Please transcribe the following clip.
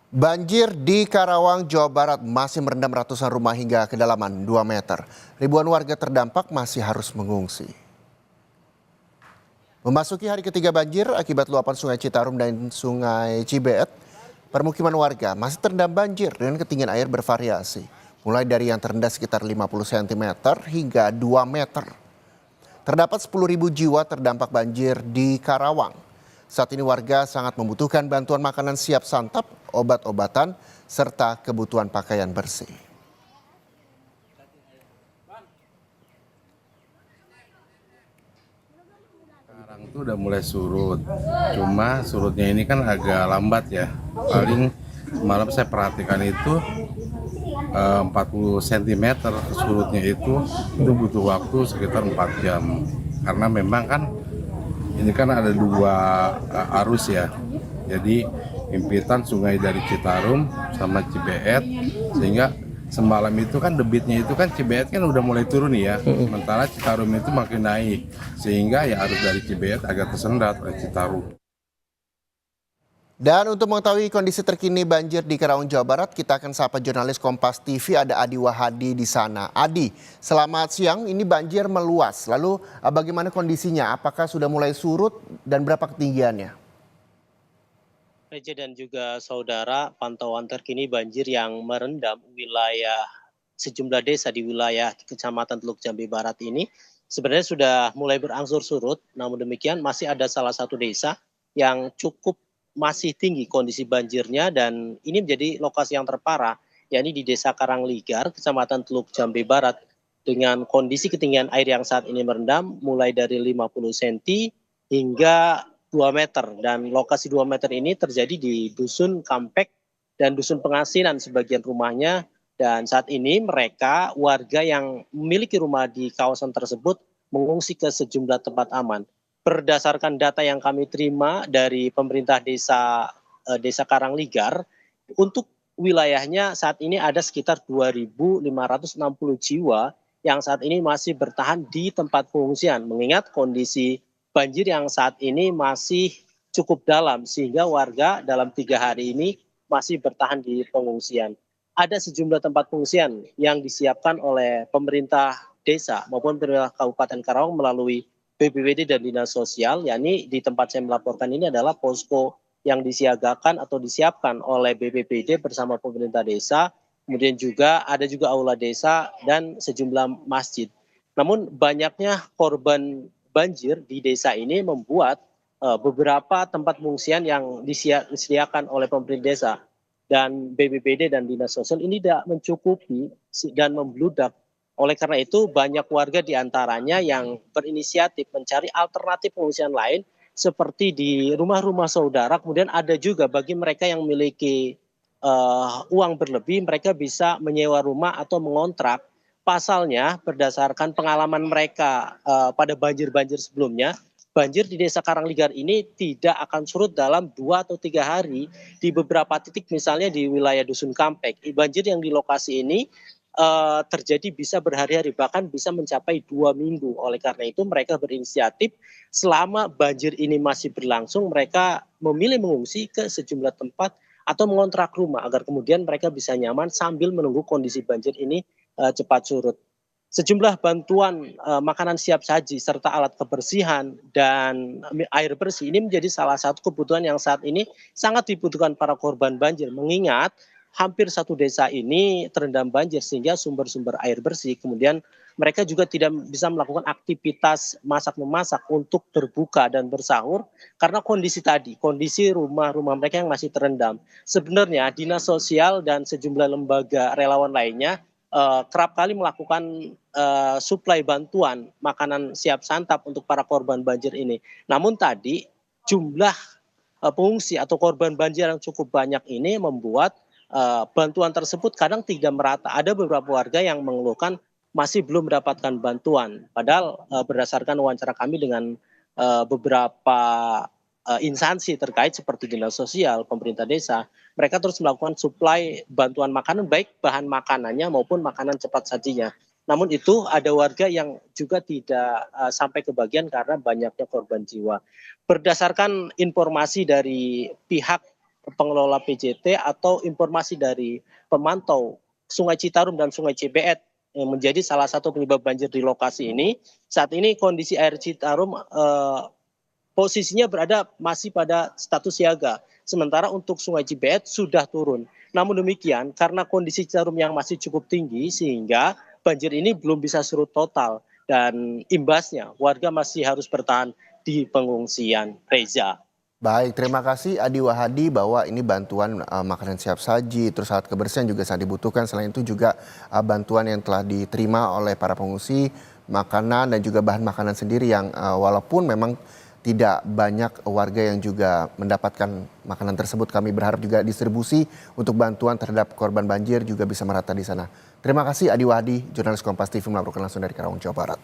Banjir di Karawang, Jawa Barat masih merendam ratusan rumah hingga kedalaman 2 meter. Ribuan warga terdampak masih harus mengungsi. Memasuki hari ketiga banjir akibat luapan Sungai Citarum dan Sungai Cibeet, permukiman warga masih terendam banjir dengan ketinggian air bervariasi. Mulai dari yang terendah sekitar 50 cm hingga 2 meter. Terdapat 10.000 jiwa terdampak banjir di Karawang. Saat ini warga sangat membutuhkan bantuan makanan siap santap, obat-obatan, serta kebutuhan pakaian bersih. Sekarang tuh udah mulai surut, cuma surutnya ini kan agak lambat ya. Paling semalam saya perhatikan itu 40 cm surutnya itu butuh waktu sekitar 4 jam. Karena memang kan ini kan ada dua arus ya. Jadi himpitan sungai dari Citarum sama Cibeet, sehingga semalam itu kan debitnya itu kan Cibeet kan udah mulai turun ya, sementara Citarum itu makin naik, sehingga ya arus dari Cibeet agak tersendat oleh Citarum. Dan untuk mengetahui kondisi terkini banjir di Karawang, Jawa Barat, kita akan sapa jurnalis Kompas TV, ada Adi Wahadi di sana. Adi, selamat siang, ini banjir meluas. Lalu bagaimana kondisinya? Apakah sudah mulai surut dan berapa ketinggiannya? Reja dan juga saudara, pantauan terkini banjir yang merendam wilayah sejumlah desa di wilayah Kecamatan Teluk Jambe Barat ini sebenarnya sudah mulai berangsur surut. Namun demikian masih ada salah satu desa yang cukup masih tinggi kondisi banjirnya dan ini menjadi lokasi yang terparah, yakni di Desa Karangligar, Kecamatan Teluk Jambe Barat dengan kondisi ketinggian air yang saat ini merendam mulai dari 50 cm hingga 2 meter, dan lokasi 2 meter ini terjadi di Dusun Kampek dan Dusun Pengasinan sebagian rumahnya, dan saat ini mereka warga yang memiliki rumah di kawasan tersebut mengungsi ke sejumlah tempat aman. Berdasarkan data yang kami terima dari pemerintah Desa Karangligar, untuk wilayahnya saat ini ada sekitar 2.560 jiwa yang saat ini masih bertahan di tempat pengungsian, mengingat kondisi banjir yang saat ini masih cukup dalam sehingga warga dalam 3 hari ini masih bertahan di pengungsian. Ada sejumlah tempat pengungsian yang disiapkan oleh pemerintah desa maupun pemerintah Kabupaten Karawang melalui BPBD dan Dinas Sosial, yakni di tempat saya melaporkan ini adalah posko yang disiagakan atau disiapkan oleh BPBD bersama pemerintah desa, kemudian juga ada juga aula desa dan sejumlah masjid. Namun banyaknya korban banjir di desa ini membuat beberapa tempat pengungsian yang disediakan oleh pemerintah desa dan BPBD dan Dinas Sosial ini tidak mencukupi dan membludak. Oleh karena itu banyak warga diantaranya yang berinisiatif mencari alternatif pengungsian lain seperti di rumah-rumah saudara. Kemudian ada juga bagi mereka yang memiliki uang berlebih, mereka bisa menyewa rumah atau mengontrak. Pasalnya berdasarkan pengalaman mereka pada banjir-banjir sebelumnya, banjir di Desa Karangligar ini tidak akan surut dalam 2 atau 3 hari. Di beberapa titik misalnya di wilayah Dusun Kampek, banjir yang di lokasi ini terjadi bisa berhari-hari, bahkan bisa mencapai 2 minggu. Oleh karena itu mereka berinisiatif selama banjir ini masih berlangsung, mereka memilih mengungsi ke sejumlah tempat atau mengontrak rumah agar kemudian mereka bisa nyaman sambil menunggu kondisi banjir ini cepat surut. Sejumlah bantuan makanan siap saji serta alat kebersihan dan air bersih ini menjadi salah satu kebutuhan yang saat ini sangat dibutuhkan para korban banjir, mengingat hampir satu desa ini terendam banjir sehingga sumber-sumber air bersih, kemudian mereka juga tidak bisa melakukan aktivitas masak-memasak untuk berbuka dan bersahur karena kondisi tadi, kondisi rumah-rumah mereka yang masih terendam. Sebenarnya Dinas Sosial dan sejumlah lembaga relawan lainnya kerap kali melakukan suplai bantuan makanan siap santap untuk para korban banjir ini. Namun tadi jumlah pengungsi atau korban banjir yang cukup banyak ini membuat bantuan tersebut kadang tidak merata. Ada beberapa warga yang mengeluhkan masih belum mendapatkan bantuan. Padahal berdasarkan wawancara kami dengan beberapa instansi terkait seperti Dinas Sosial, pemerintah desa, mereka terus melakukan suplai bantuan makanan baik bahan makanannya maupun makanan cepat sajinya. Namun itu ada warga yang juga tidak sampai kebagian karena banyaknya korban jiwa. Berdasarkan informasi dari pihak pengelola PJT atau informasi dari pemantau Sungai Citarum dan Sungai Cibeet yang menjadi salah satu penyebab banjir di lokasi ini. Saat ini kondisi air Citarum posisinya masih pada status siaga. Sementara untuk Sungai Cibeet sudah turun. Namun demikian, karena kondisi Citarum yang masih cukup tinggi sehingga banjir ini belum bisa surut total. Dan imbasnya warga masih harus bertahan di pengungsian. Reza. Baik, terima kasih Adi Wahadi bahwa ini bantuan makanan siap saji, terus alat kebersihan juga sangat dibutuhkan. Selain itu juga bantuan yang telah diterima oleh para pengungsi, makanan dan juga bahan makanan sendiri yang walaupun memang tidak banyak warga yang juga mendapatkan makanan tersebut. Kami berharap juga distribusi untuk bantuan terhadap korban banjir juga bisa merata di sana. Terima kasih Adi Wahadi, jurnalis Kompas TV melaporkan langsung dari Karawang, Jawa Barat.